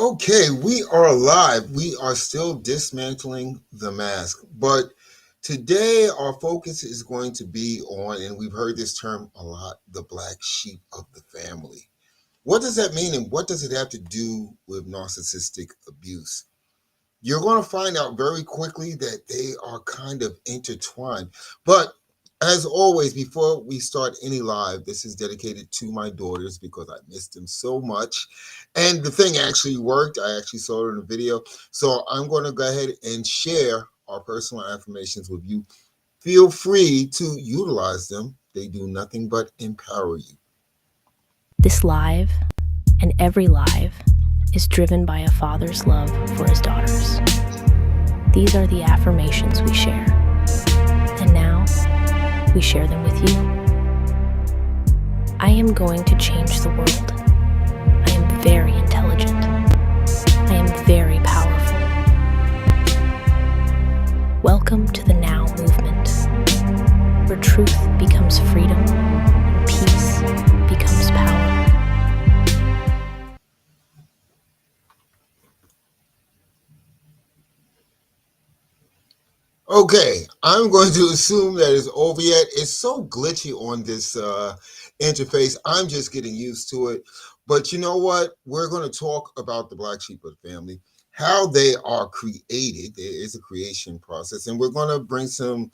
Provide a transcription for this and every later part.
Okay, we are live. We are still dismantling the mask. But today our focus is going to be on, and we've heard this term a lot, the black sheep of the family. What does that mean and what does it have to do with narcissistic abuse? You're going to find out very quickly that they are kind of intertwined. But as always, before we start any live, this is dedicated to my daughters because I missed them so much. And the thing actually worked. I actually saw it in a video. So I'm going to go ahead and share our personal affirmations with you. Feel free to utilize them. They do nothing but empower you. This live and every live is driven by a father's love for his daughters. These are the affirmations we share. And now, we share them with you. I am going to change the world. I am very intelligent. I am very powerful. Welcome to the Now movement, where truth becomes freedom and peace becomes power. Okay, I'm going to assume that it's over yet. It's so glitchy on this interface. I'm just getting used to it. But you know what? We're going to talk about the black sheep of the family, how they are created. There is a creation process, and we're going to bring some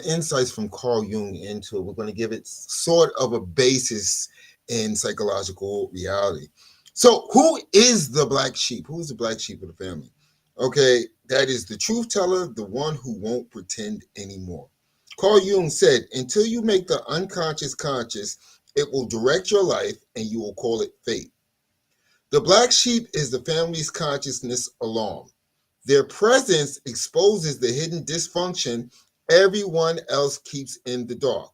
insights from Carl Jung into it. We're going to give it sort of a basis in psychological reality. So, who is the black sheep? Who is the black sheep of the family? Okay, that is the truth teller, the one who won't pretend anymore. Carl Jung said, until you make the unconscious conscious, it will direct your life and you will call it fate. The black sheep is the family's consciousness alarm. Their presence exposes the hidden dysfunction everyone else keeps in the dark.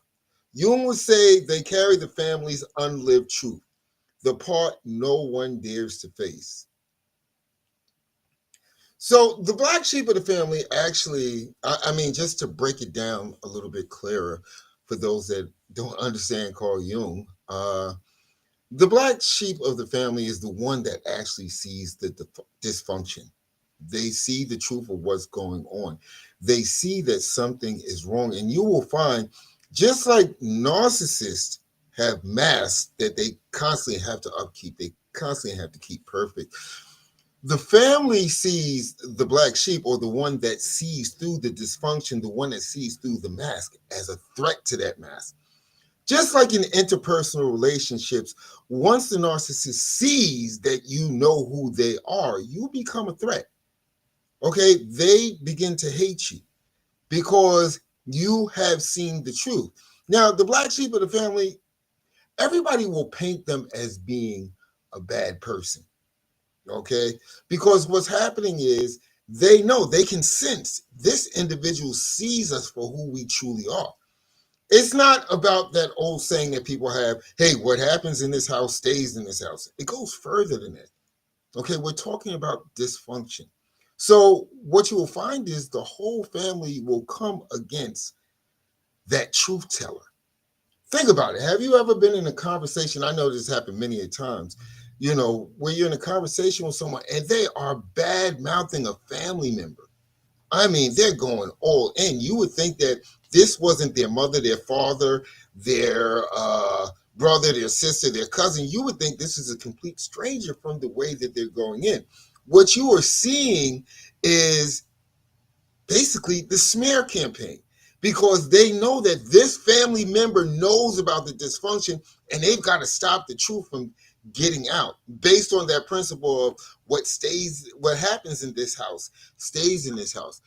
Jung would say they carry the family's unlived truth, the part no one dares to face. So the black sheep of the family actually, I mean, just to break it down a little bit clearer for those that don't understand Carl Jung, the black sheep of the family is the one that actually sees the dysfunction. They see the truth of what's going on. They see that something is wrong. And you will find, just like narcissists have masks that they constantly have to upkeep, they constantly have to keep perfect. The family sees the black sheep, or the one that sees through the dysfunction, the one that sees through the mask, as a threat to that mask. Just like in interpersonal relationships, once the narcissist sees that you know who they are, you become a threat. Okay, they begin to hate you because you have seen the truth. Now, the black sheep of the family, everybody will paint them as being a bad person. Okay, because what's happening is they know, they can sense this individual sees us for who we truly are. It's not about that old saying that people have, hey, what happens in this house stays in this house. It goes further than that. Okay, we're talking about dysfunction. So what you will find is the whole family will come against that truth teller. Think about it. Have you ever been in a conversation? I know this happened many a times, where you're in a conversation with someone and they are bad mouthing a family member. I mean, they're going all in. You would think that this wasn't their mother, their father, their brother, their sister, their cousin. You would think this is a complete stranger from the way that they're going in. What you are seeing is basically the smear campaign, because they know that this family member knows about the dysfunction and they've got to stop the truth from getting out based on that principle of what happens in this house stays in this house.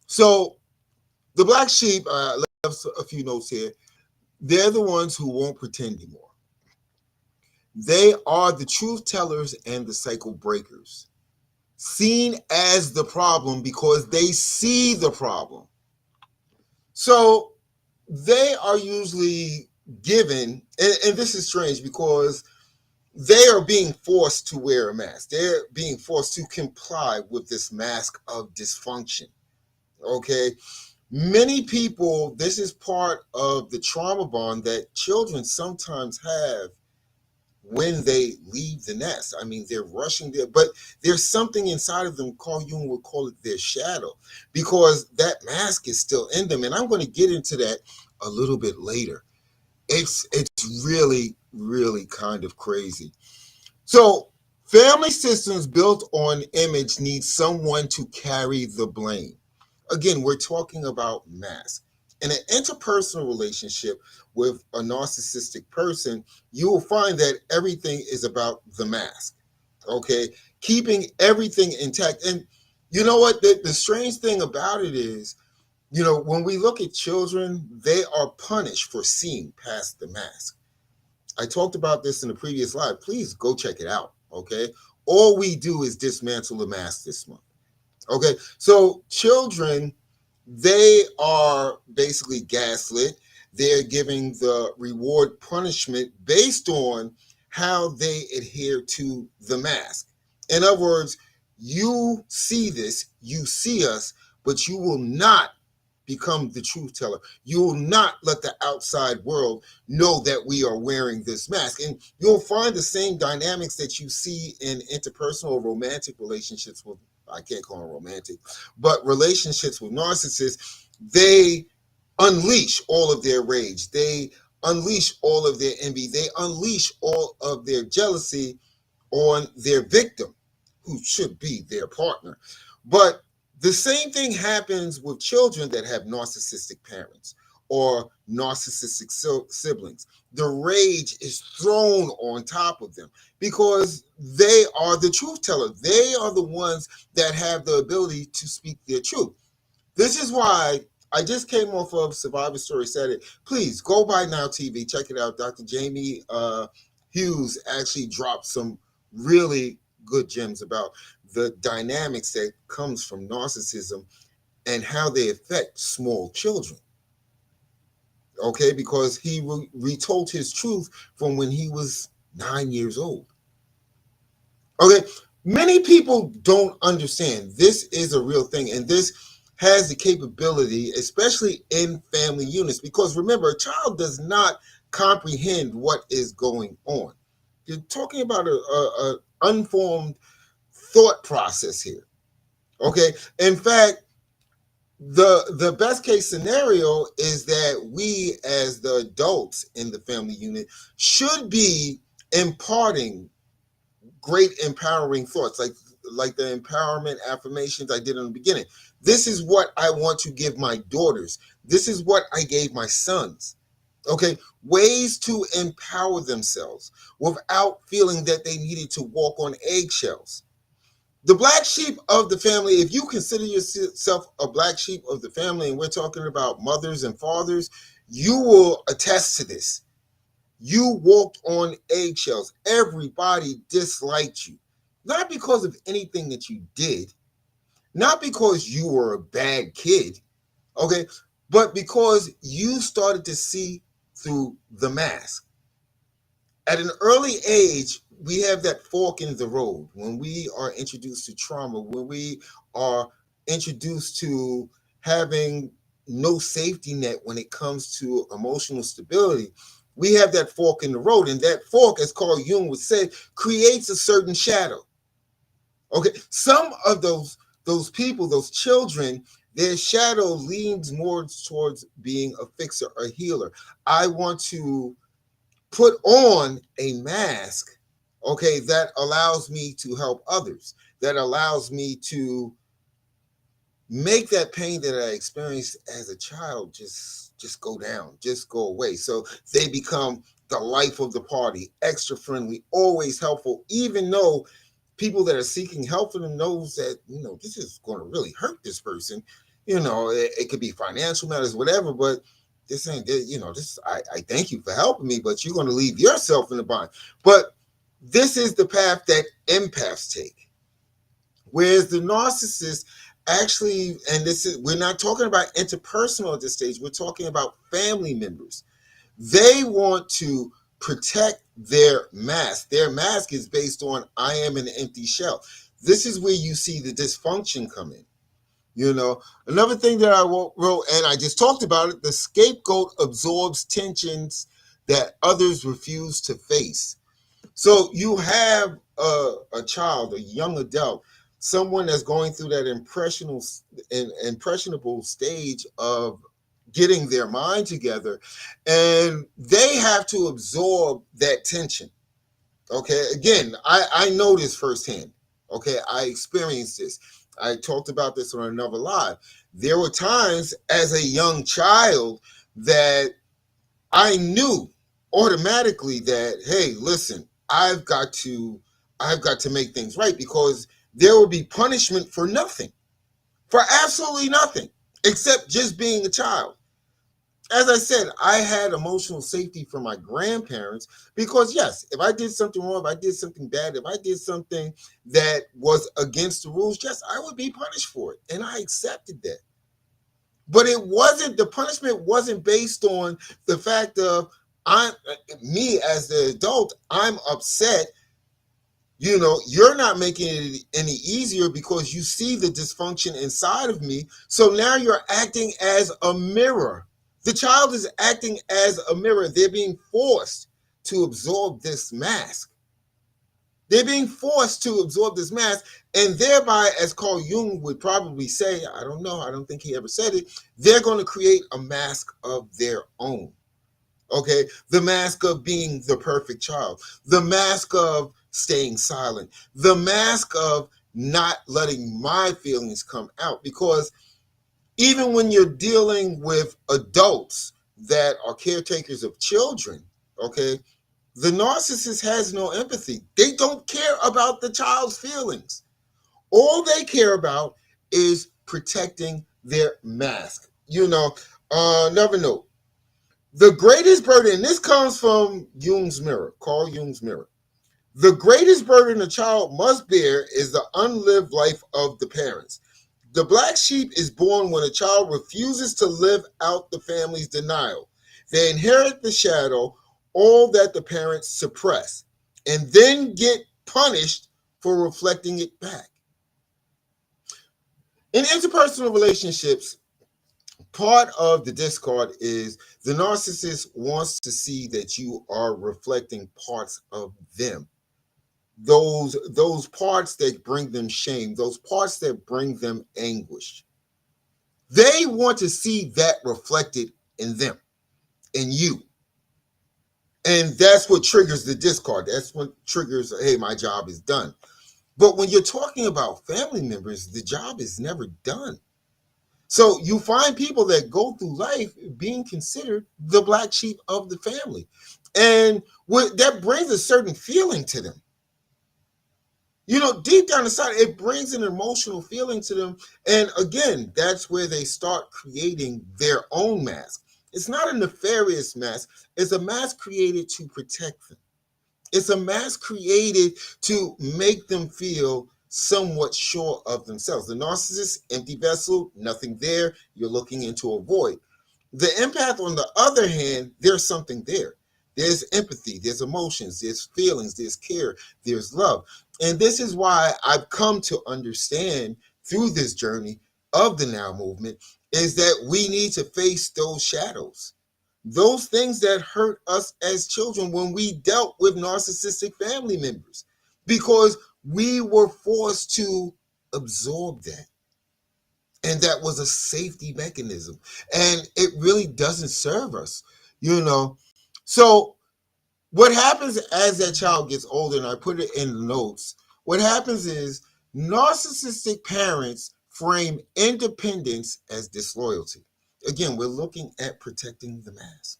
So the black sheep, left a few notes here. They're the ones who won't pretend anymore. They are the truth tellers and the cycle breakers, seen as the problem because they see the problem. So they are usually given, and this is strange because they are being forced to wear a mask. They're being forced to comply with this mask of dysfunction. Okay. Many people, this is part of the trauma bond that children sometimes have when they leave the nest. I mean, they're rushing there, but there's something inside of them. Carl Jung would call it their shadow, because that mask is still in them. And I'm going to get into that a little bit later. It's really kind of crazy. So family systems built on image need someone to carry the blame. Again, we're talking about mask. In an interpersonal relationship with a narcissistic person, you will find that everything is about the mask. Okay, keeping everything intact. And you know what? The strange thing about it is, when we look at children, they are punished for seeing past the mask. I talked about this in the previous live. Please go check it out. Okay. All we do is dismantle the mask this month. Okay. So children, they are basically gaslit. They're giving the reward punishment based on how they adhere to the mask. In other words, you see this, you see us, but you will not become the truth teller. You will not let the outside world know that we are wearing this mask. And you'll find the same dynamics that you see in interpersonal or romantic relationships with, I can't call them romantic, but relationships with narcissists. They unleash all of their rage. They unleash all of their envy. They unleash all of their jealousy on their victim, who should be their partner. But the same thing happens with children that have narcissistic parents or narcissistic siblings. The rage is thrown on top of them because they are the truth teller. They are the ones that have the ability to speak their truth. This is why I just came off of Survivor Story Saturday. Please go by Now TV, check it out. Dr. Jamie Hughes actually dropped some really good gems about the dynamics that comes from narcissism and how they affect small children. Okay, because he retold his truth from when he was 9 years old. Okay, many people don't understand this is a real thing, and this has the capability, especially in family units, because remember, a child does not comprehend what is going on. You're talking about a unformed thought process here. Okay, in fact, the best case scenario is that we as the adults in the family unit should be imparting great empowering thoughts, like the empowerment affirmations I did in the beginning. This is what I want to give my daughters. This is what I gave my sons. Okay, ways to empower themselves without feeling that they needed to walk on eggshells. The black sheep of the family, if you consider yourself a black sheep of the family, and we're talking about mothers and fathers, you will attest to this. You walked on eggshells. Everybody disliked you. Not because of anything that you did, not because you were a bad kid, okay, but because you started to see through the mask. At an early age, we have that fork in the road when we are introduced to trauma, when we are introduced to having no safety net when it comes to emotional stability. We have that fork in the road, and that fork, as Carl Jung would say, creates a certain shadow. Okay, some of those people, those children, their shadow leans more towards being a fixer, a healer. I want to put on a mask, okay, that allows me to help others, that allows me to make that pain that I experienced as a child just go down, just go away. So they become the life of the party, extra friendly, always helpful, even though people that are seeking help from them knows that, this is going to really hurt this person. It could be financial matters, whatever, but this ain't, I thank you for helping me, but you're going to leave yourself in the bind. But this is the path that empaths take. Whereas the narcissist actually, and we're not talking about interpersonal at this stage, we're talking about family members. They want to protect their mask. Their mask is based on I am an empty shell. This is where you see the dysfunction come in. Another thing that I wrote, and I just talked about it, the scapegoat absorbs tensions that others refuse to face. So you have a child, a young adult, someone that's going through that impressionable stage of getting their mind together, and they have to absorb that tension. Okay, again, I know this firsthand. Okay, I experienced this. I talked about this on another live. There were times as a young child that I knew automatically that, hey, listen, I've got to make things right, because there will be punishment for nothing, for absolutely nothing, except just being a child. As I said, I had emotional safety from my grandparents, because yes, if I did something wrong, if I did something bad, if I did something that was against the rules, yes, I would be punished for it. And I accepted that. But it wasn't, the punishment wasn't based on the fact of, I'm me as the adult, I'm upset. You're not making it any easier because you see the dysfunction inside of me. So now you're acting as a mirror. The child is acting as a mirror. They're being forced to absorb this mask. They're being forced to absorb this mask, and thereby, as Carl Jung would probably say, I don't know, I don't think he ever said it, they're going to create a mask of their own. Okay, the mask of being the perfect child, the mask of staying silent, the mask of not letting my feelings come out. Because even when you're dealing with adults that are caretakers of children, okay, the narcissist has no empathy. They don't care about the child's feelings. All they care about is protecting their mask. Another note, the greatest burden, and this comes from Jung's mirror, Carl Jung's mirror. The greatest burden a child must bear is the unlived life of the parents. The black sheep is born when a child refuses to live out the family's denial. They inherit the shadow, all that the parents suppress, and then get punished for reflecting it back. In interpersonal relationships, part of the discard is the narcissist wants to see that you are reflecting parts of them. Those parts that bring them shame, those parts that bring them anguish. They want to see that reflected in them, in you. And that's what triggers the discard. That's what triggers, hey, my job is done. But when you're talking about family members, the job is never done. So you find people that go through life being considered the black sheep of the family. And that brings a certain feeling to them. Deep down inside, it brings an emotional feeling to them. And again, that's where they start creating their own mask. It's not a nefarious mask. It's a mask created to protect them. It's a mask created to make them feel somewhat sure of themselves. The narcissist, empty vessel, nothing there. You're looking into a void. The empath, on the other hand, there's something there. There's empathy, there's emotions, there's feelings, there's care, there's love. And this is why I've come to understand through this journey of the Now movement is that we need to face those shadows. Those things that hurt us as children when we dealt with narcissistic family members, because we were forced to absorb that. And that was a safety mechanism. And it really doesn't serve us, you know. So what happens as that child gets older, and I put it in the notes, what happens is narcissistic parents frame independence as disloyalty. Again, we're looking at protecting the mask.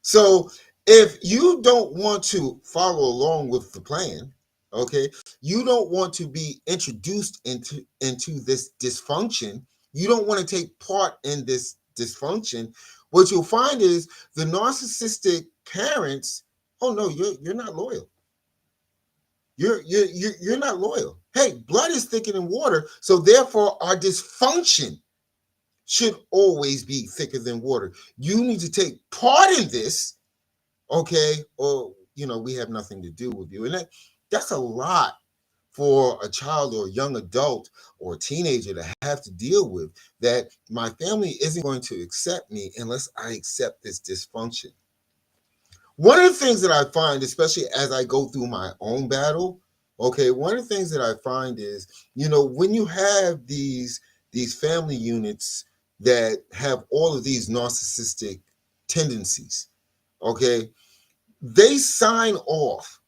So if you don't want to follow along with the plan, okay, you don't want to be introduced into this dysfunction, you don't want to take part in this dysfunction, what you'll find is the narcissistic parents, oh no, you're not loyal. You're not loyal. Hey, blood is thicker than water, so therefore our dysfunction should always be thicker than water. You need to take part in this, okay, or we have nothing to do with you. And that's a lot for a child or a young adult or a teenager to have to deal with, that my family isn't going to accept me unless I accept this dysfunction. One of the things that I find, especially as I go through my own battle, okay, one of the things that I find is, when you have these family units that have all of these narcissistic tendencies, okay, they sign off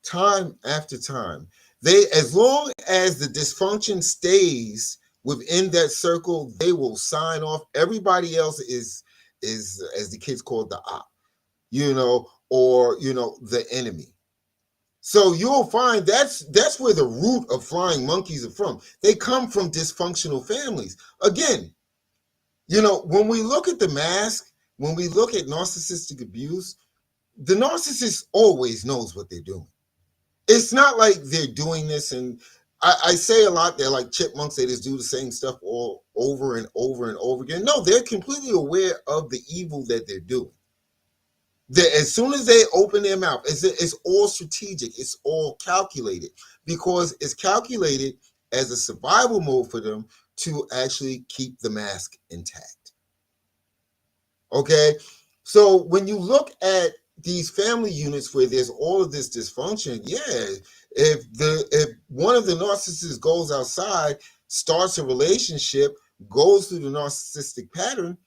time after time. They, as long as the dysfunction stays within that circle, they will sign off. Everybody else is as the kids call it, the op, or the enemy. So you'll find that's where the root of flying monkeys are from. They come from dysfunctional families. Again, when we look at the mask, when we look at narcissistic abuse, the narcissist always knows what they're doing. It's not like they're doing this, and I say a lot, they're like chipmunks, they just do the same stuff all over and over and over again. No, they're completely aware of the evil that they're doing. As soon as they open their mouth, it's all strategic, it's all calculated, because it's calculated as a survival mode for them to actually keep the mask intact. Okay, so when you look at these family units where there's all of this dysfunction, yeah, if one of the narcissists goes outside, starts a relationship, goes through the narcissistic pattern,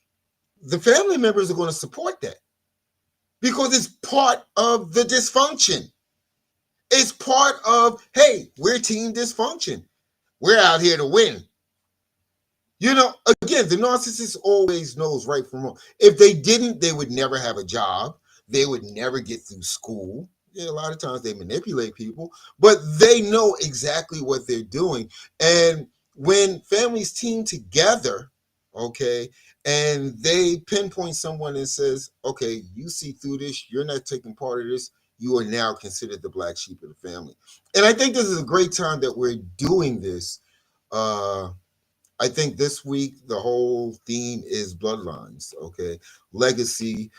the family members are going to support that because it's part of the dysfunction. It's part of, hey, we're team dysfunction. We're out here to win. Again, the narcissist always knows right from wrong. If they didn't, they would never have a job. They would never get through school. Yeah, a lot of times they manipulate people, but they know exactly what they're doing. And when families team together, okay, and they pinpoint someone and says, okay, you see through this, you're not taking part of this, you are now considered the black sheep of the family. And I think this is a great time that we're doing this. I think this week the whole theme is bloodlines, okay, legacy,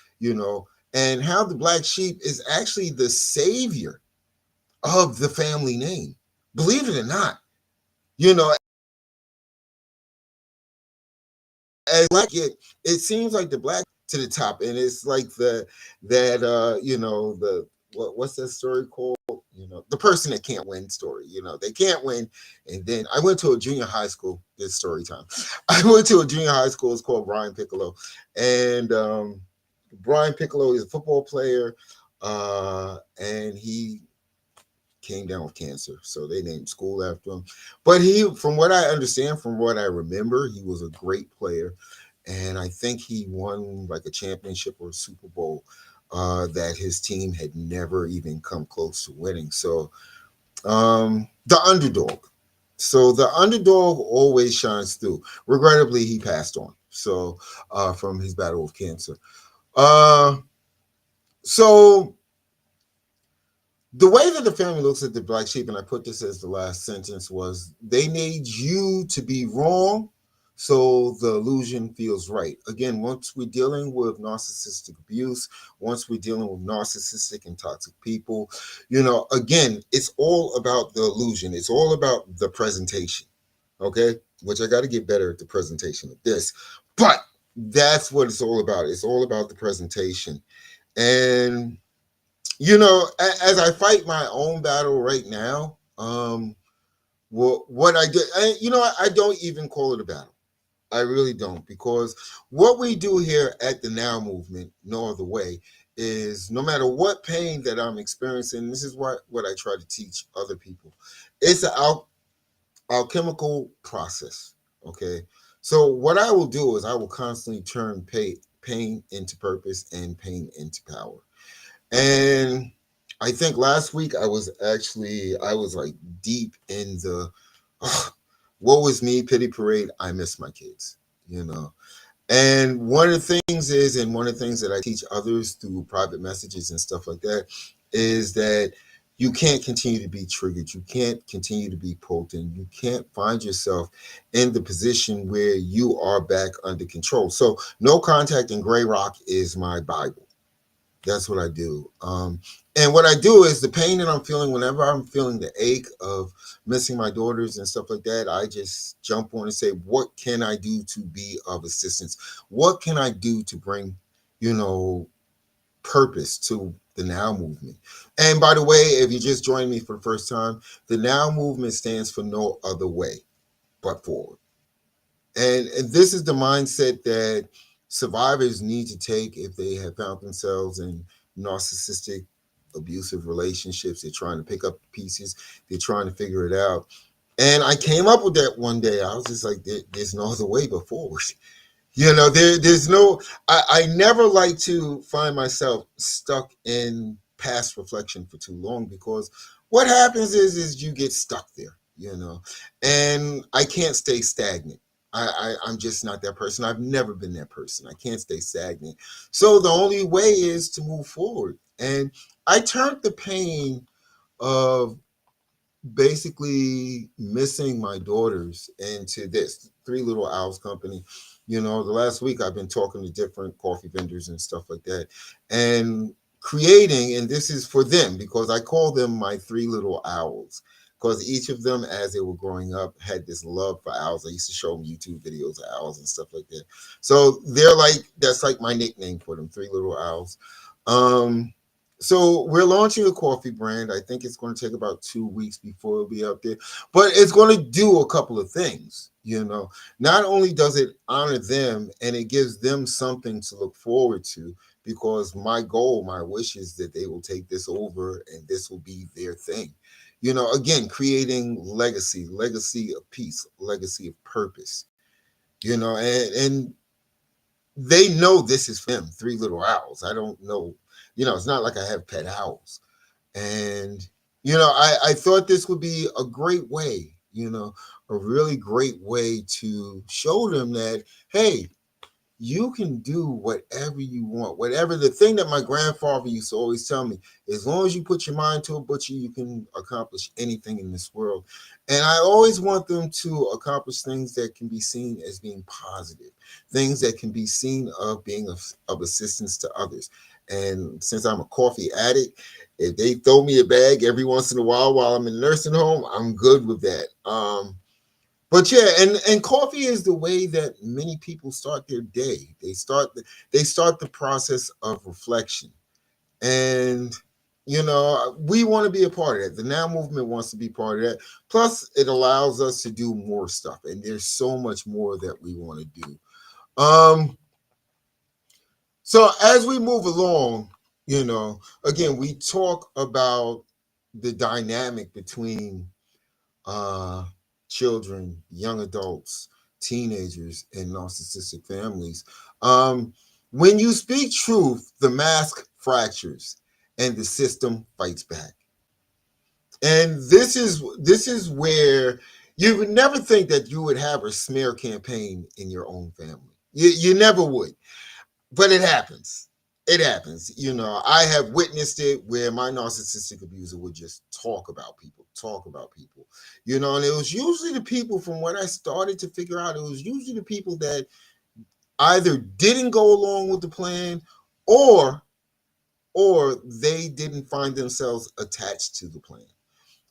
and how the black sheep is actually the savior of the family name. Believe it or not, you know, as black it seems like the black to the top, and it's like the what's that story called? The person that can't win story. They can't win, and then I went to a junior high school. This story time. I went to a junior high school. It's called Brian Piccolo, and Brian Piccolo is a football player, and he came down with cancer, so they named school after him. But from what I understand, from what I remember, he was a great player, and I think he won like a championship or a Super Bowl that his team had never even come close to winning. So the underdog. So the underdog always shines through. Regrettably, he passed on. So from his battle with cancer. Uh, so the way that the family looks at the black sheep, and I put this as the last sentence, was they need you to be wrong so the illusion feels right. Again, once we're dealing with narcissistic abuse, once we're dealing with narcissistic and toxic people, again, it's all about the illusion. It's all about the presentation, okay? Which I got to get better at the presentation of this. But that's what it's all about. It's all about the presentation. And as I fight my own battle right now, what I did, I don't even call it a battle. I really don't, because what we do here at the Now Movement, No Other Way, is no matter what pain that I'm experiencing, this is what I try to teach other people. It's an alchemical process, okay? So what I will do is I will constantly turn pain into purpose and pain into power. And I think last week I was like deep in the woe is me pity parade. I miss my kids. And one of the things is, and one of the things that I teach others through private messages and stuff like that, is that you can't continue to be triggered. You can't continue to be pulled in. You can't find yourself in the position where you are back under control. So no contact and gray rock is my Bible. That's what I do. And what I do is the pain that I'm feeling, whenever I'm feeling the ache of missing my daughters and stuff like that, I just jump on and say, what can I do to be of assistance? What can I do to bring, you know, purpose to the Now movement. And by the way, if you just joined me for the first time, the Now movement stands for no other way but forward. And this is the mindset that survivors need to take if they have found themselves in narcissistic, abusive relationships. They're trying to pick up the pieces, they're trying to figure it out. And I came up with that one day. I was just like, there's no other way but forward. There's no, I never like to find myself stuck in past reflection for too long, because what happens is you get stuck there. And I can't stay stagnant. I'm just not that person. I've never been that person. I can't stay stagnant. So the only way is to move forward. And I turned the pain of basically missing my daughters into this Three Little Owls company. The last week I've been talking to different coffee vendors and stuff like that, and creating, and this is for them because I call them my Three Little Owls, because each of them, as they were growing up, had this love for owls. I used to show them YouTube videos of owls and stuff like that. So that's like my nickname for them, Three Little Owls. Um, so we're launching a coffee brand. I think it's going to take about 2 weeks before it'll be up there, but it's going to do a couple of things. Not only does it honor them and it gives them something to look forward to, because my goal, my wish is that they will take this over and this will be their thing. Again, creating legacy of peace, legacy of purpose, and they know this is for them, Three Little Owls. I don't know, it's not like I have pet owls. And, I thought this would be a great way, a really great way to show them that, hey, you can do whatever you want. Whatever, the thing that my grandfather used to always tell me, as long as you put your mind to it, butcher, you can accomplish anything in this world. And I always want them to accomplish things that can be seen as being positive, things that can be seen of being of assistance to others. And since I'm a coffee addict, if they throw me a bag every once in a while I'm in a nursing home, I'm good with that. But yeah, and coffee is the way that many people start their day. They start the process of reflection, and we want to be a part of that. The Now movement wants to be part of that. Plus, it allows us to do more stuff, and there's so much more that we want to do. So as we move along, again, we talk about the dynamic between uh, children, young adults, teenagers, and narcissistic families. Um, when you speak truth, the mask fractures and the system fights back. And this is where you would never think that you would have a smear campaign in your own family. You never would, but it happens. It happens. I have witnessed it where my narcissistic abuser would just talk about people, and it was usually the people, from what I started to figure out, it was usually the people that either didn't go along with the plan, or they didn't find themselves attached to the plan.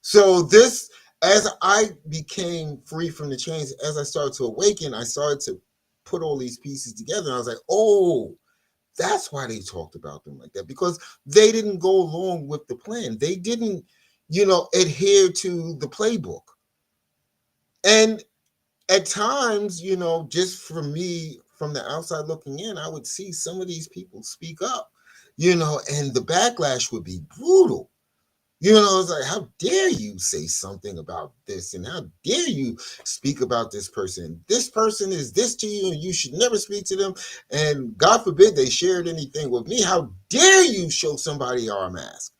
So this, as I became free from the chains, as I started to awaken, I started to put all these pieces together. And I was like, oh, that's why they talked about them like that, because they didn't go along with the plan. They didn't, adhere to the playbook. And at times, just for me, from the outside looking in, I would see some of these people speak up, and the backlash would be brutal. It's like, how dare you say something about this? And how dare you speak about this person? This person is this to you, and you should never speak to them. And God forbid they shared anything with me. How dare you show somebody our mask?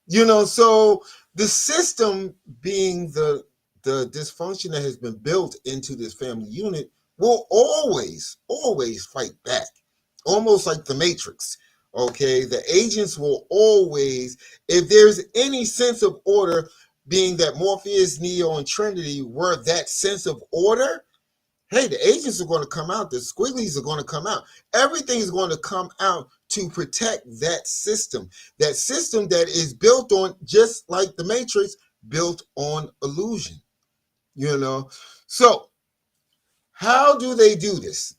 So the system, being the dysfunction that has been built into this family unit, will always fight back, almost like the Matrix. Okay, the agents will always, if there's any sense of order, being that Morpheus, Neo, and Trinity were that sense of order, hey, the agents are going to come out, the squigglies are going to come out. Everything is going to come out to protect that system that is built on, just like the Matrix, built on illusion. So how do they do this?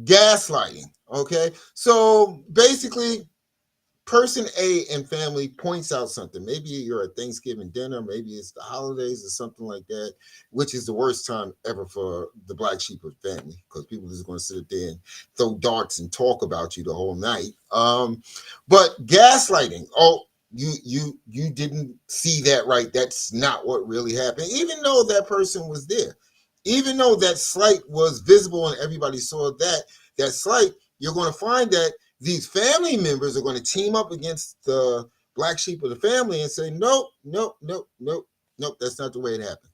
Gaslighting. Okay, so basically, person A and family points out something. Maybe you're at Thanksgiving dinner, maybe it's the holidays or something like that, which is the worst time ever for the black sheep of the family because people are just going to sit there and throw darts and talk about you the whole night. But gaslighting. Oh, you didn't see that right. That's not what really happened. Even though that person was there, even though that slight was visible and everybody saw that slight, you're going to find that these family members are going to team up against the black sheep of the family and say, nope, nope, nope, nope, nope, that's not the way it happened.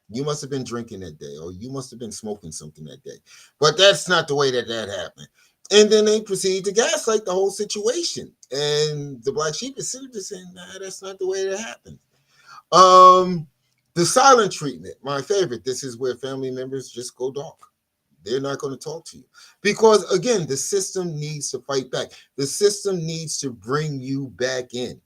You must have been drinking that day, or you must have been smoking something that day. But that's not the way that happened. And then they proceed to gaslight the whole situation. And the black sheep is sitting there saying, nah, that's not the way that happened. Um, the silent treatment, my favorite. This is where family members just go dark. They're not going to talk to you because, again, the system needs to fight back. The system needs to bring you back in.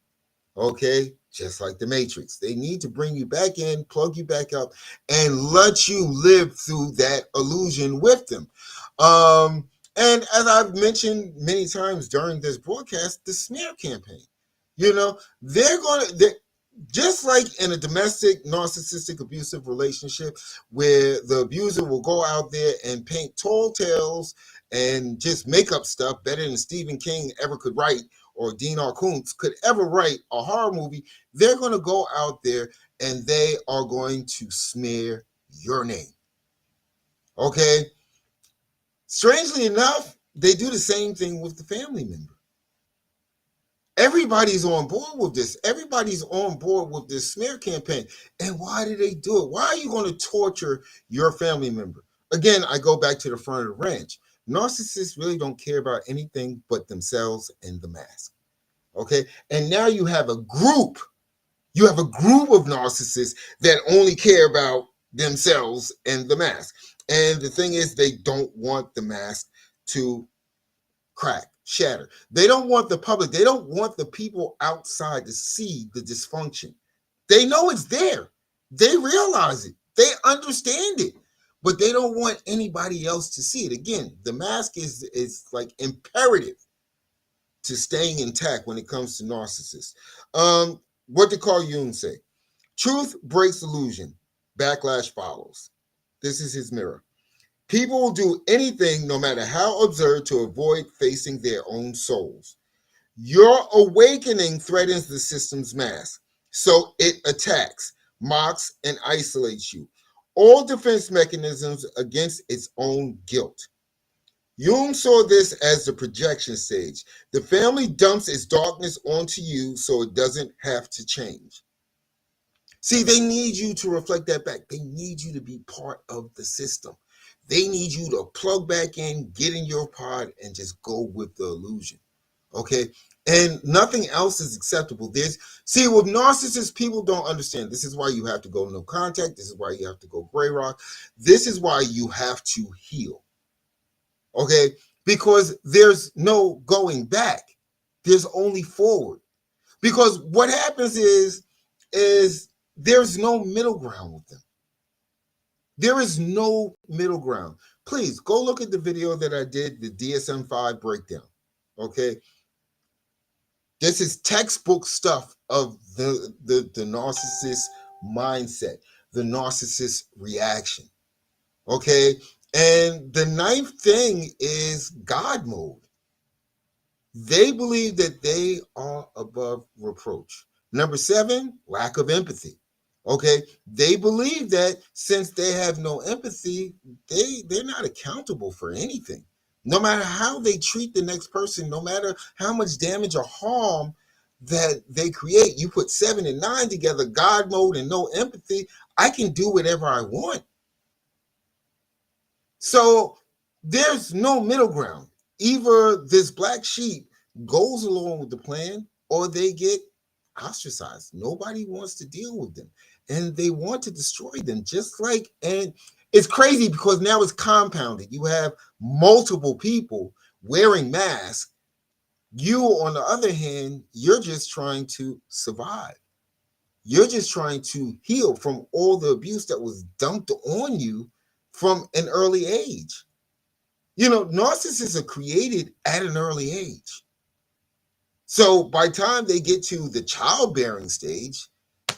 Okay, just like the Matrix, they need to bring you back in, plug you back up, and let you live through that illusion with them. And as I've mentioned many times during this broadcast, the smear campaign. You know, they're just like in a domestic, narcissistic, abusive relationship where the abuser will go out there and paint tall tales and just make up stuff better than Stephen King ever could write or Dean R. Koontz could ever write a horror movie. They're going to go out there and they are going to smear your name. Okay? Strangely enough, they do the same thing with the family member. Everybody's on board with this. Everybody's on board with this smear campaign. And why do they do it? Why are you going to torture your family member? Again, I go back to the front of the ranch. Narcissists really don't care about anything but themselves and the mask. Okay? And now you have a group. You have a group of narcissists that only care about themselves and the mask. And the thing is, they don't want the mask to crack, shatter. They don't want the public, they don't want the people outside to see the dysfunction. They know it's there. They realize it. They understand it. But they don't want anybody else to see it. Again, the mask is like imperative to staying intact when it comes to narcissists. What did Carl Jung say? Truth breaks illusion. Backlash follows. This is his mirror. People will do anything, no matter how absurd, to avoid facing their own souls. Your awakening threatens the system's mask, so it attacks, mocks, and isolates you. All defense mechanisms against its own guilt. Jung saw this as the projection stage. The family dumps its darkness onto you so it doesn't have to change. See, they need you to reflect that back. They need you to be part of the system. They need you to plug back in, get in your pod, and just go with the illusion. Okay? And nothing else is acceptable. See, with narcissists, people don't understand. This is why you have to go no contact. This is why you have to go gray rock. This is why you have to heal. Okay? Because there's no going back. There's only forward. Because what happens is there's no middle ground with them. There is no middle ground. Please go look at the video that I did, the DSM-5 breakdown. Okay. This is textbook stuff of the narcissist mindset, the narcissist reaction. Okay. And the ninth thing is God mode. They believe that they are above reproach. Number 7, lack of empathy. Okay, they believe that since they have no empathy, they're not accountable for anything. No matter how they treat the next person, no matter how much damage or harm that they create, you put 7 and 9 together, God mode and no empathy, I can do whatever I want. So there's no middle ground. Either this black sheep goes along with the plan or they get ostracized. Nobody wants to deal with them. And they want to destroy them just like, and it's crazy because now it's compounded. You have multiple people wearing masks. You, on the other hand, you're just trying to survive. You're just trying to heal from all the abuse that was dumped on you from an early age. You know, narcissists are created at an early age. So by the time they get to the childbearing stage,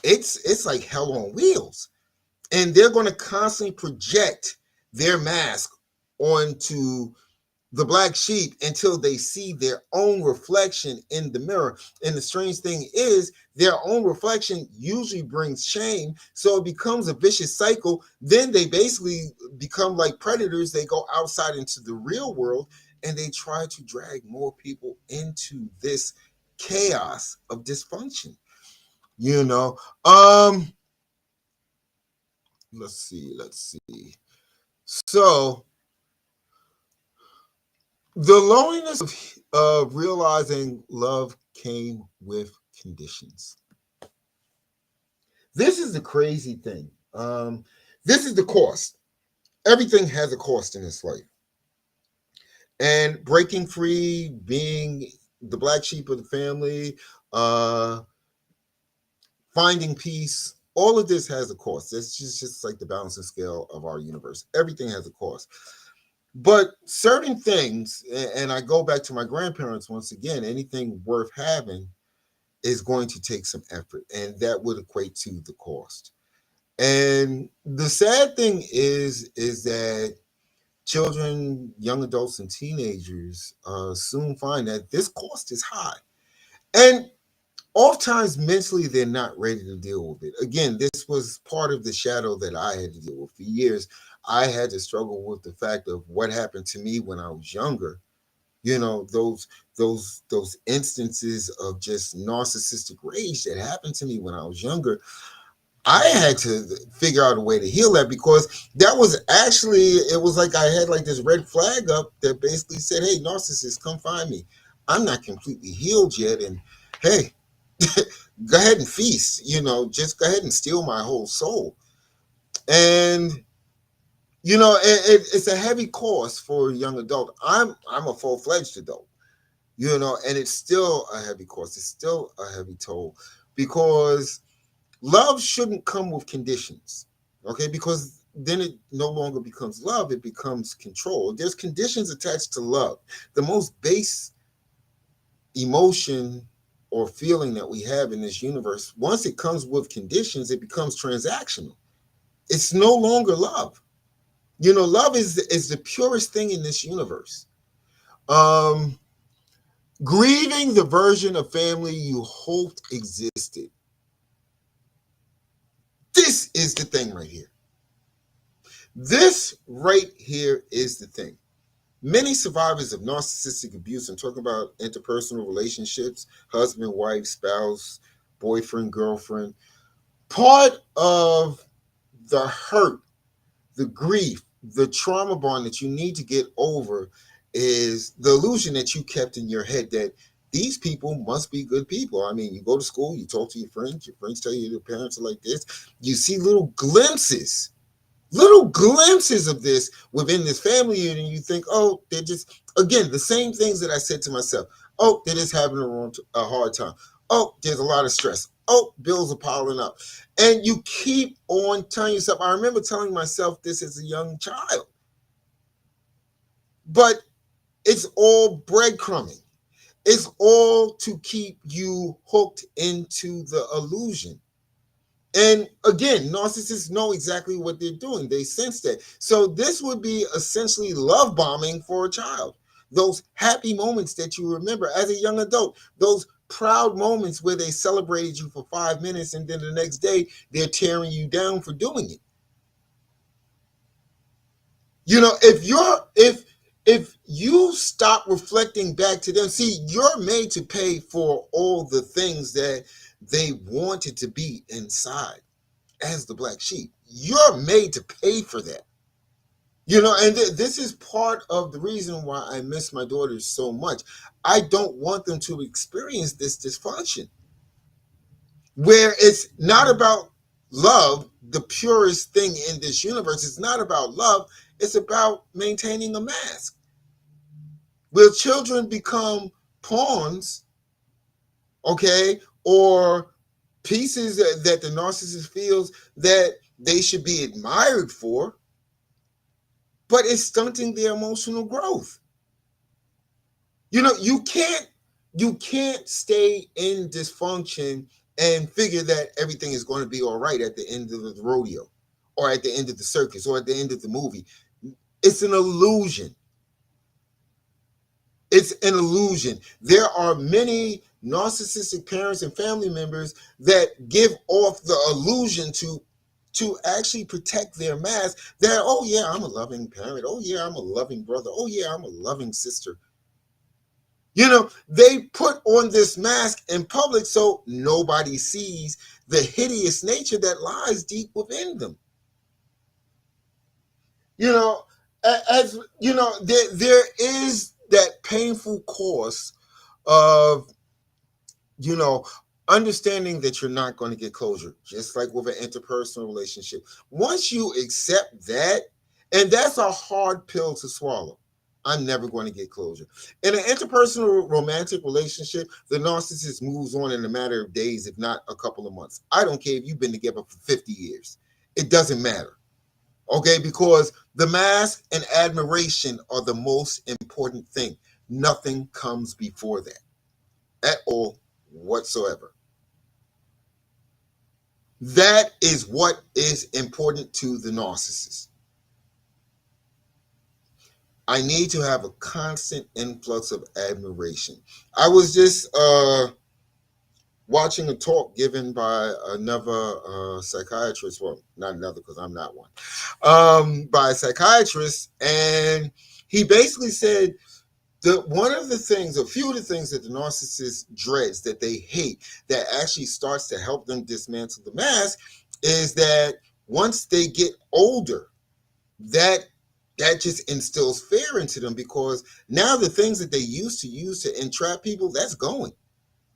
it's like hell on wheels. And they're going to constantly project their mask onto the black sheep until they see their own reflection in the mirror. And the strange thing is, their own reflection usually brings shame. So it becomes a vicious cycle. Then they basically become like predators. They go outside into the real world and they try to drag more people into this chaos of dysfunction. You know, let's see. So the loneliness of realizing love came with conditions. This is the crazy thing. This is the cost. Everything has a cost in this life. And breaking free, being the black sheep of the family, uh, finding peace, all of this has a cost. It's just like the balancing scale of our universe. Everything has a cost. But certain things, and I go back to my grandparents once again, anything worth having is going to take some effort, and that would equate to the cost. And the sad thing is that children, young adults, and teenagers soon find that this cost is high. And oftentimes mentally they're not ready to deal with it. Again, this was part of the shadow that I had to deal with for years. I had to struggle with the fact of what happened to me when I was younger. You know, those instances of just narcissistic rage that happened to me when I was younger. I had to figure out a way to heal that, because that was actually, it was like I had like this red flag up that basically said, hey, narcissist, come find me. I'm not completely healed yet. And hey, go ahead and feast, just go ahead and steal my whole soul. And it's a heavy cost for a young adult. I'm a full-fledged adult, and it's still a heavy cost. It's still a heavy toll, because love shouldn't come with conditions. Okay, because then it no longer becomes love, it becomes control. There's conditions attached to love. The most base emotion or feeling that we have in this universe, once it comes with conditions, it becomes transactional. It's no longer love. Love is the purest thing in this universe. Um, Grieving the version of family you hoped existed. This is the thing right here. This right here is the thing. Many survivors of narcissistic abuse, I'm talking about interpersonal relationships, husband, wife, spouse, boyfriend, girlfriend, part of the hurt, the grief, the trauma bond that you need to get over is the illusion that you kept in your head that these people must be good people. I mean, you go to school, you talk to your friends tell you their parents are like this. You see little glimpses of this within this family unit, and you think, oh, they're just, again, the same things that I said to myself. Oh, they're just having a hard time. Oh, there's a lot of stress. Oh, bills are piling up. And you keep on telling yourself, I remember telling myself this as a young child, but it's all breadcrumbing. It's all to keep you hooked into the illusion. And again, narcissists know exactly what they're doing. They sense that. So this would be essentially love bombing for a child. Those happy moments that you remember as a young adult, those proud moments where they celebrated you for 5 minutes and then the next day they're tearing you down for doing it. If you stop reflecting back to them, see, you're made to pay for all the things that they wanted to be inside. As the black sheep, you're made to pay for that. And this is part of the reason why I miss my daughters so much. I don't want them to experience this dysfunction where it's not about love, the purest thing in this universe. It's not about love. It's about maintaining a mask. Will children become pawns, okay, or pieces that the narcissist feels that they should be admired for, but it's stunting their emotional growth. You can't You can't stay in dysfunction and figure that everything is going to be all right at the end of the rodeo or at the end of the circus or at the end of the movie. It's an illusion. It's an illusion. There are many narcissistic parents and family members that give off the illusion to actually protect their mask that, oh yeah, I'm a loving parent. Oh yeah, I'm a loving brother. Oh yeah, I'm a loving sister. They put on this mask in public so nobody sees the hideous nature that lies deep within them. You know, as there is that painful course of you know, understanding that you're not going to get closure, just like with an interpersonal relationship. Once you accept that, and that's a hard pill to swallow. I'm never going to get closure. In an interpersonal romantic relationship, the narcissist moves on in a matter of days, if not a couple of months. I don't care if you've been together for 50 years. It doesn't matter. Okay, because the mask and admiration are the most important thing. Nothing comes before that at all whatsoever. That is what is important to the narcissist. I need to have a constant influx of admiration. I was just watching a talk given by another psychiatrist. Well, not another because I'm not one. By a psychiatrist, and he basically said one of the things, a few of the things that the narcissist dreads, that they hate, that actually starts to help them dismantle the mask, is that once they get older, that that just instills fear into them, because now the things that they used to use to entrap people, that's going.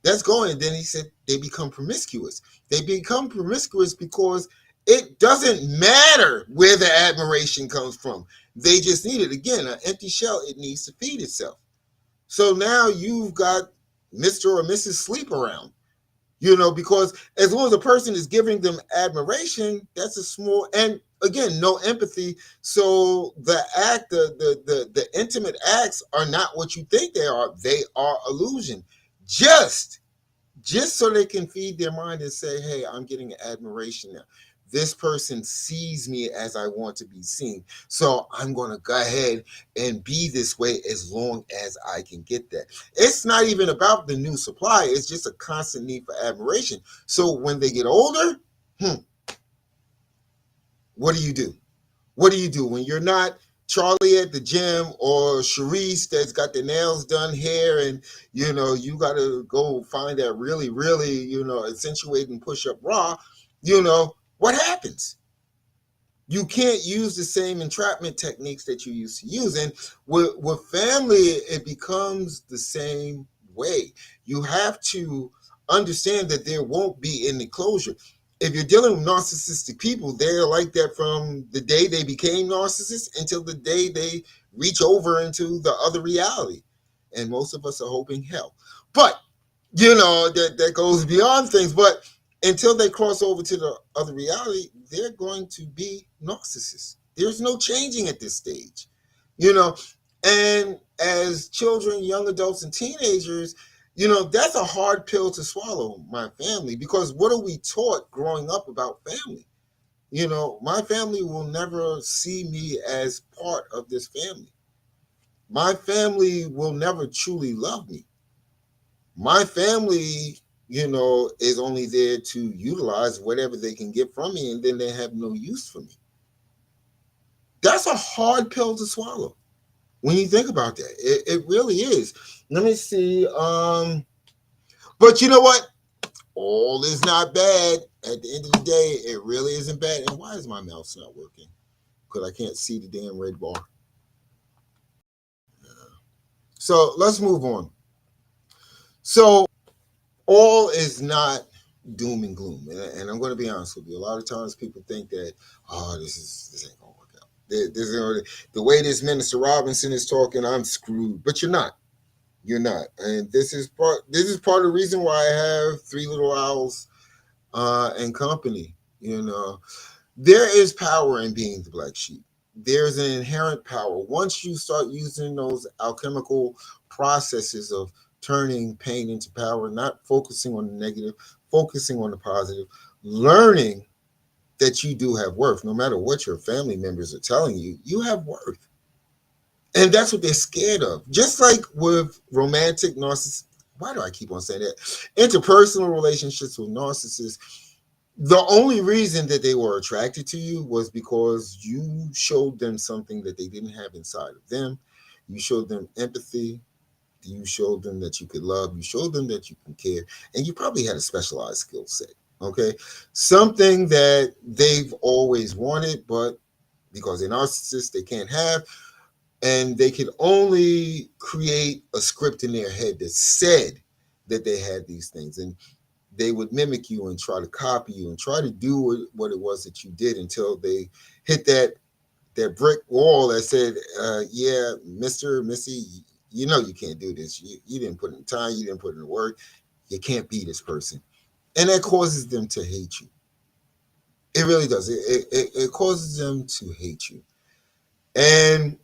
That's going. And then he said they become promiscuous. They become promiscuous because it doesn't matter where the admiration comes from. They just need it. Again, an empty shell, it needs to feed itself. So now you've got Mr. or Mrs. Sleep around, because as long as a person is giving them admiration, that's a small, and again, no empathy. So the act, the intimate acts are not what you think they are. They are illusion. Just just so they can feed their mind and say, hey, I'm getting admiration now. This person sees me as I want to be seen. So I'm going to go ahead and be this way as long as I can get that. It's not even about the new supply. It's just a constant need for admiration. So when they get older, what do you do? What do you do when you're not Charlie at the gym or Sharice that's got the nails done, hair, and you got to go find that really, really, accentuating push-up bra? What happens? You can't use the same entrapment techniques that you used to use. And with family, it becomes the same way. You have to understand that there won't be any closure. If you're dealing with narcissistic people, they're like that from the day they became narcissists until the day they reach over into the other reality. And most of us are hoping hell. But that goes beyond things. But until they cross over to the other reality, they're going to be narcissists. There's no changing at this stage. And as children, young adults, and teenagers, that's a hard pill to swallow, my family, because what are we taught growing up about family? My family will never see me as part of this family. My family will never truly love me. My family, is only there to utilize whatever they can get from me, and then they have no use for me. That's a hard pill to swallow when you think about that. It really is. Let me see. But you know what? All is not bad. At the end of the day, it really isn't bad. And why is my mouse not working? Because I can't see the damn red bar. So let's move on. So all is not doom and gloom, and I'm going to be honest with you. A lot of times people think that, oh, this ain't going to work out. The way this Minister Robinson is talking, I'm screwed. But you're not. You're not. And this is part of the reason why I have Three Little Owls and company. There is power in being the black sheep. There's an inherent power. Once you start using those alchemical processes of turning pain into power, not focusing on the negative, focusing on the positive, learning that you do have worth. No matter what your family members are telling you, you have worth. And that's what they're scared of. Just like with romantic narcissists, why do I keep on saying that? Interpersonal relationships with narcissists, the only reason that they were attracted to you was because you showed them something that they didn't have inside of them. You showed them empathy. You showed them that you could love. You showed them that you can care. And you probably had a specialized skill set. Okay. Something that they've always wanted, but because they're narcissists, they can't have. And they could only create a script in their head that said that they had these things. And they would mimic you and try to copy you and try to do what it was that you did until they hit that brick wall that said, yeah, Mr. Missy, you know you can't do this. You didn't put in the time, you didn't put in the work. You can't be this person. And that causes them to hate you. It really does. It causes them to hate you. And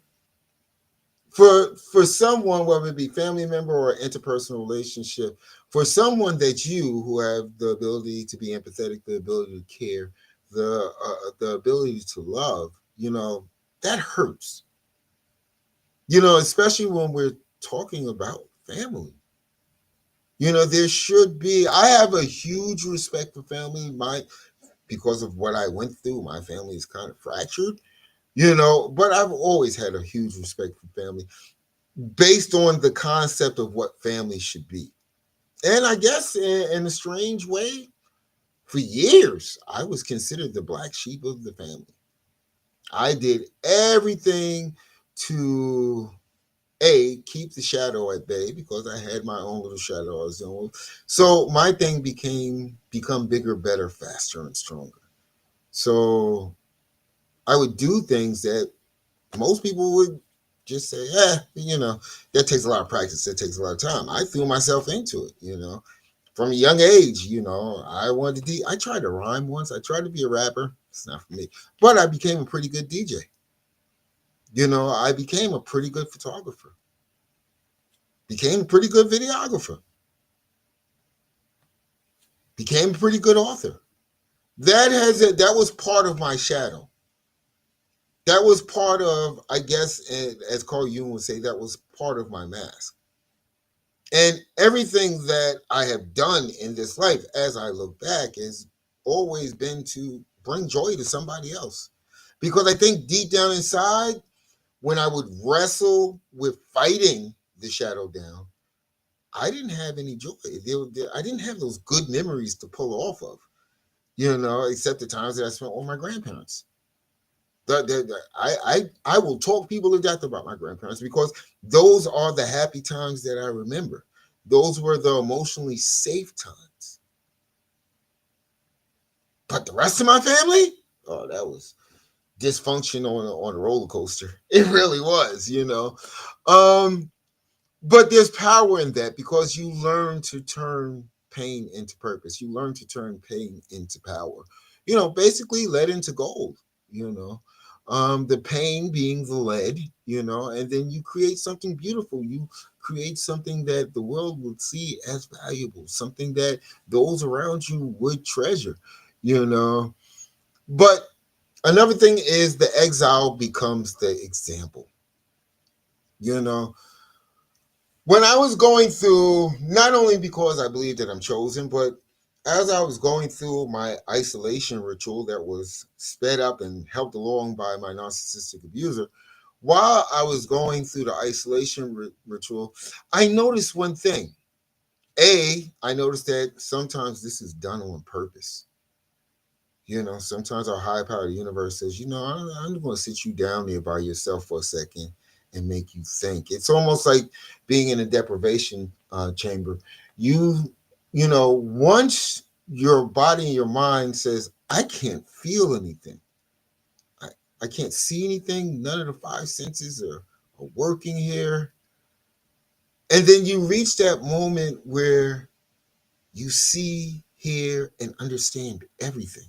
for someone, whether it be family member or interpersonal relationship, for someone that you who have the ability to be empathetic, the ability to care, the ability to love, that hurts. Especially when we're talking about family. There should be. I have a huge respect for family. Because of what I went through, my family is kind of fractured. But I've always had a huge respect for family based on the concept of what family should be. And I guess in a strange way, for years, I was considered the black sheep of the family. I did everything to keep the shadow at bay because I had my own little shadow. So my thing become bigger, better, faster, and stronger. So I would do things that most people would just say, that takes a lot of practice. That takes a lot of time. I threw myself into it, from a young age, I wanted to, I tried to rhyme once. I tried to be a rapper. It's not for me, but I became a pretty good DJ. I became a pretty good photographer, became a pretty good videographer, became a pretty good author. That was part of my shadow. That was part of, I guess, as Carl Jung would say, that was part of my mask. And everything that I have done in this life, as I look back, has always been to bring joy to somebody else. Because I think deep down inside, when I would wrestle with fighting the shadow down, I didn't have any joy. I didn't have those good memories to pull off of, except the times that I spent with my grandparents. I will talk people to death about my grandparents because those are the happy times that I remember. Those were the emotionally safe times. But the rest of my family, oh, that was dysfunction on a roller coaster. It really was. But there's power in that because you learn to turn pain into purpose. You learn to turn pain into power. Basically lead into gold, the pain being the lead, and then you create something beautiful. You create something that the world would see as valuable, something that those around you would treasure, But another thing is the exile becomes the example, When I was going through, not only because I believe that I'm chosen, but as I was going through my isolation ritual that was sped up and helped along by my narcissistic abuser, while I was going through the isolation ritual, I noticed one thing. I noticed that sometimes this is done on purpose. Sometimes our high power universe says, I'm going to sit you down there by yourself for a second and make you think. It's almost like being in a deprivation chamber. Once your body and your mind says, I can't feel anything. I can't see anything. None of the five senses are working here. And then you reach that moment where you see, hear, and understand everything.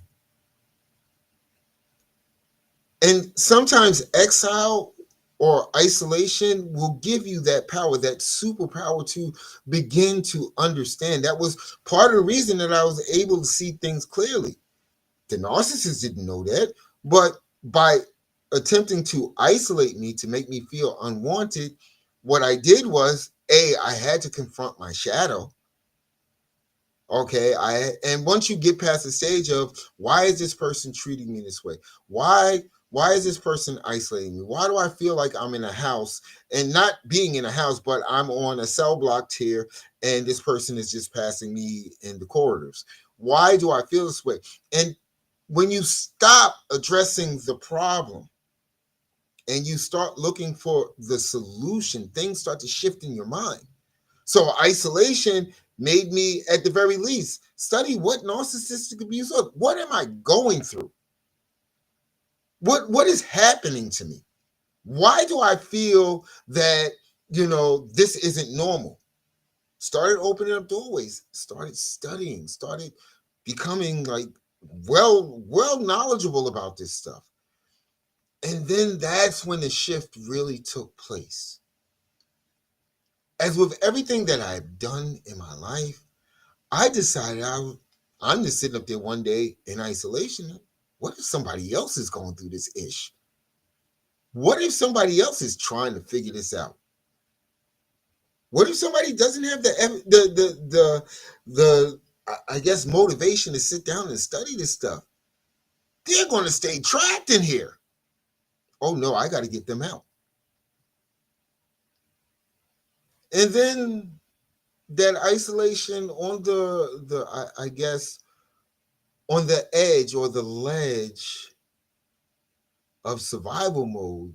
And sometimes exile or isolation will give you that power, that superpower to begin to understand. That was part of the reason that I was able to see things clearly. The narcissist didn't know that, but by attempting to isolate me to make me feel unwanted, what I did was, I had to confront my shadow. Okay, and once you get past the stage of why is this person treating me this way? Why is this person isolating me? Why do I feel like I'm in a house and not being in a house, but I'm on a cell block here and this person is just passing me in the corridors? Why do I feel this way? And when you stop addressing the problem and you start looking for the solution, things start to shift in your mind. So isolation made me, at the very least, study what narcissistic abuse is. What am I going through? What is happening to me? Why do I feel that, this isn't normal? Started opening up doorways, started studying, started becoming like well knowledgeable about this stuff. And then that's when the shift really took place. As with everything that I've done in my life, I decided I'm just sitting up there one day in isolation. What if somebody else is going through this ish? What if somebody else is trying to figure this out? What if somebody doesn't have the I guess motivation to sit down and study this stuff? They're going to stay trapped in here. Oh no, I got to get them out. And then that isolation on I guess on the edge or the ledge of survival mode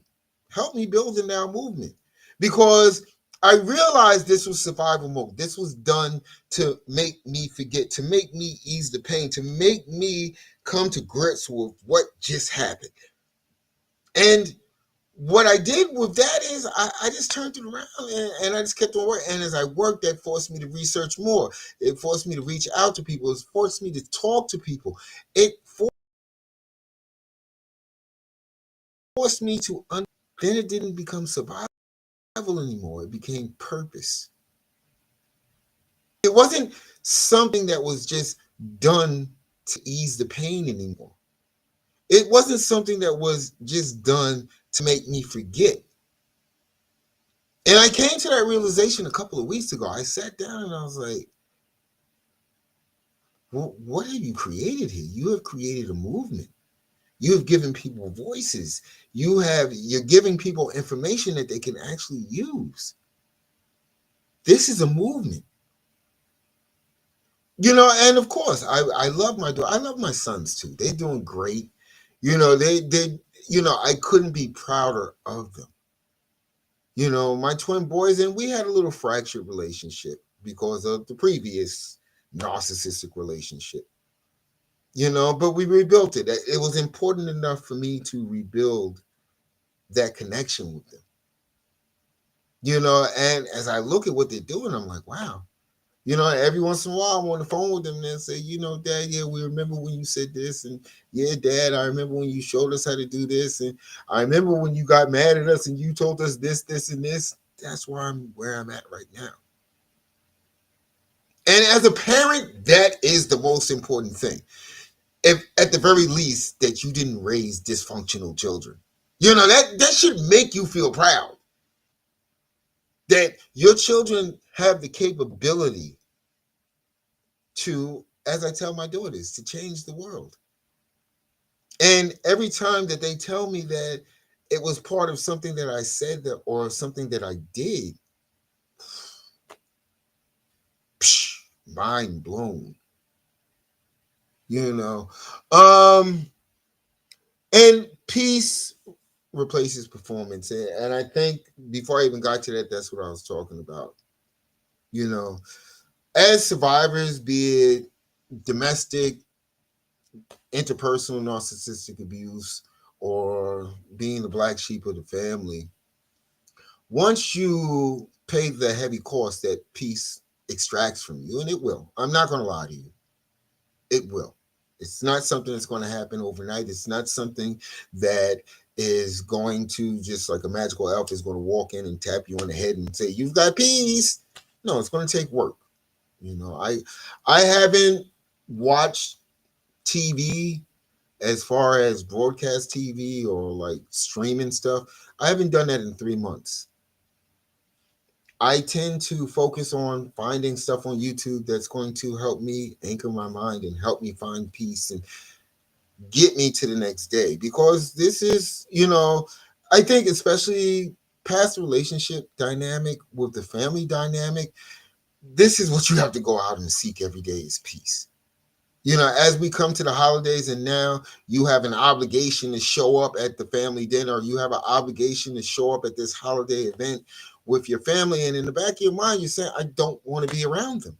helped me build the Now movement, because I realized this was survival mode. This was done to make me forget, to make me ease the pain, to make me come to grips with what just happened. And what I did with that is I just turned it around and I just kept on working. And as I worked, that forced me to research more. It forced me to reach out to people. It forced me to talk to people. It forced me to then it didn't become survival anymore. It became purpose. It wasn't something that was just done to ease the pain anymore. It wasn't something that was just done to make me forget. And I came to that realization a couple of weeks ago. I sat down and I was like, well, what have you created here? You have created a movement. You have given people voices. You're giving people information that they can actually use. This is a movement. And of course, I love my daughter. I love my sons too. They're doing great. I couldn't be prouder of them. My twin boys, and we had a little fractured relationship because of the previous narcissistic relationship. But we rebuilt it. It was important enough for me to rebuild that connection with them. And as I look at what they're doing, I'm like, wow. Every once in a while I'm on the phone with them and say, Dad, yeah, we remember when you said this. And yeah, Dad, I remember when you showed us how to do this. And I remember when you got mad at us and you told us this, and this. That's where I'm at right now. And as a parent, that is the most important thing. If at the very least that you didn't raise dysfunctional children, that should make you feel proud that your children have the capability to, as I tell my daughters, to change the world. And every time that they tell me that it was part of something that I said that or something that I did, mind blown. And peace replaces performance. And I think before I even got to that, that's what I was talking about. As survivors, be it domestic, interpersonal narcissistic abuse, or being the black sheep of the family, once you pay the heavy cost that peace extracts from you, and it will, I'm not going to lie to you, it will. It's not something that's going to happen overnight. It's not something that is going to just like a magical elf is going to walk in and tap you on the head and say, "You've got peace." No, it's going to take work. I haven't watched TV as far as broadcast TV or like streaming stuff. I haven't done that in 3 months. I tend to focus on finding stuff on YouTube that's going to help me anchor my mind and help me find peace and get me to the next day. Because this is, I think especially past relationship dynamic with the family dynamic, this is what you have to go out and seek every day is peace. As we come to the holidays and now you have an obligation to show up at the family dinner, you have an obligation to show up at this holiday event with your family. And in the back of your mind, you're saying, I don't want to be around them.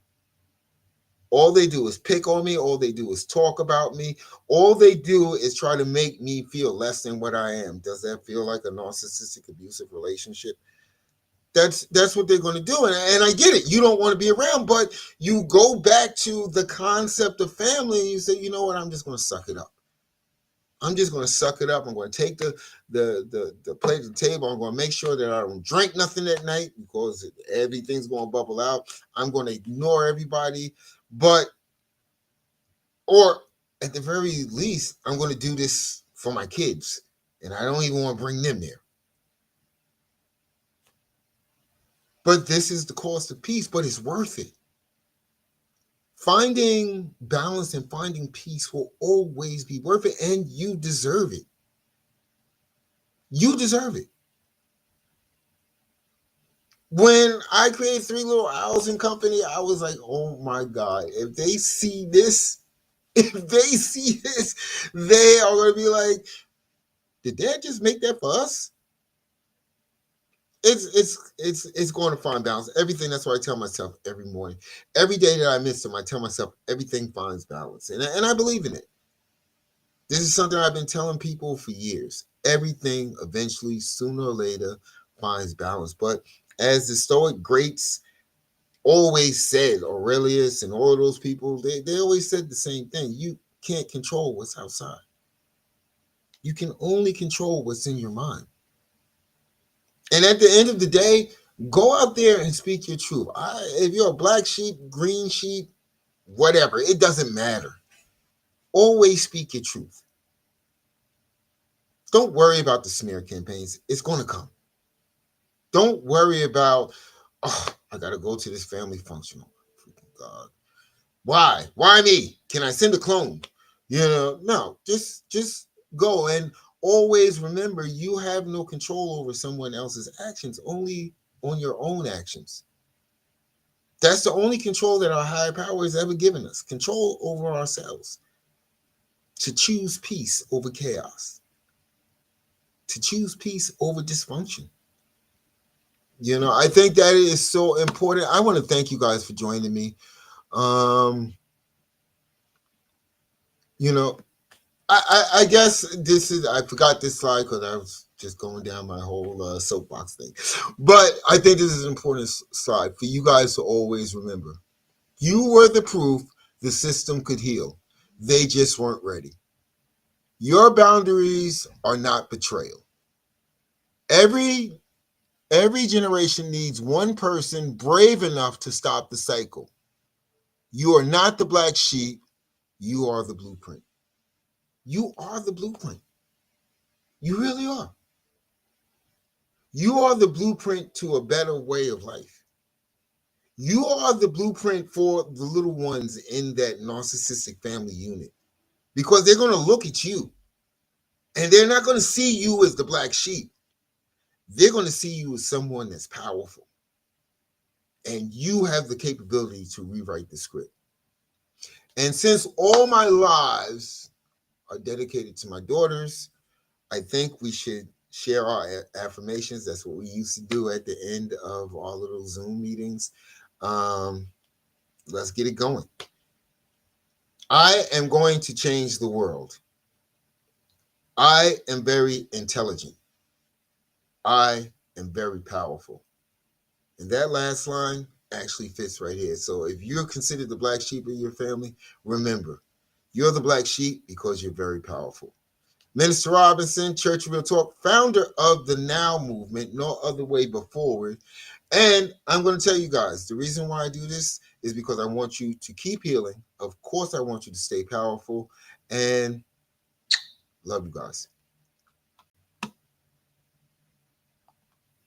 All they do is pick on me. All they do is talk about me. All they do is try to make me feel less than what I am. Does that feel like a narcissistic abusive relationship? That's what they're going to do, and I get it. You don't want to be around, but you go back to the concept of family and you say, you know what, I'm just going to suck it up. I'm just going to suck it up. I'm going to take the plate to the table. I'm going to make sure that I don't drink nothing at night because everything's going to bubble out. I'm going to ignore everybody, or at the very least, I'm going to do this for my kids, and I don't even want to bring them there. But this is the cost of peace, but it's worth it. Finding balance and finding peace will always be worth it, and you deserve it. You deserve it. When I created Three Little Owls and Company, I was like, oh my God, if they see this, they are going to be like, did Dad just make that for us? It's going to find balance. Everything. That's what I tell myself every morning. Every day that I miss them, I tell myself everything finds balance, and I believe in it. This is something I've been telling people for years. Everything eventually, sooner or later, finds balance. But as the Stoic greats always said, Aurelius and all of those people, they always said the same thing. You can't control what's outside. You can only control what's in your mind. And at the end of the day, go out there and speak your truth. If you're a black sheep, green sheep, whatever, it doesn't matter. Always speak your truth. Don't worry about the smear campaigns. It's going to come. Don't worry about, oh, I got to go to this family function. Freaking God. Why? Why me? Can I send a clone? No, just go. And always remember, you have no control over someone else's actions, only on your own actions. That's the only control that our higher power has ever given us, control over ourselves, to choose peace over chaos, to choose peace over dysfunction. I think that is so important. I want to thank you guys for joining me. I guess I forgot this slide because I was just going down my whole soapbox thing. But I think this is an important slide for you guys to always remember. You were the proof the system could heal. They just weren't ready. Your boundaries are not betrayal. Every generation needs one person brave enough to stop the cycle. You are not the black sheep. You are the blueprint. You are the blueprint. You really are. You are the blueprint to a better way of life. You are the blueprint for the little ones in that narcissistic family unit, because they're going to look at you and they're not going to see you as the black sheep. They're going to see you as someone that's powerful, and you have the capability to rewrite the script. And since all my lives are dedicated to my daughters, I think we should share our affirmations. That's what we used to do at the end of our little Zoom meetings. Let's get it going. I am going to change the world. I am very intelligent. I am very powerful. And that last line actually fits right here. So if you're considered the black sheep of your family, remember, You're the black sheep because you're very powerful. Minister Robinson, Church Real Talk, founder of the Now movement, No Other Way But Forward. And I'm going to tell you guys, the reason why I do this is because I want you to keep healing. Of course, I want you to stay powerful. And love you guys.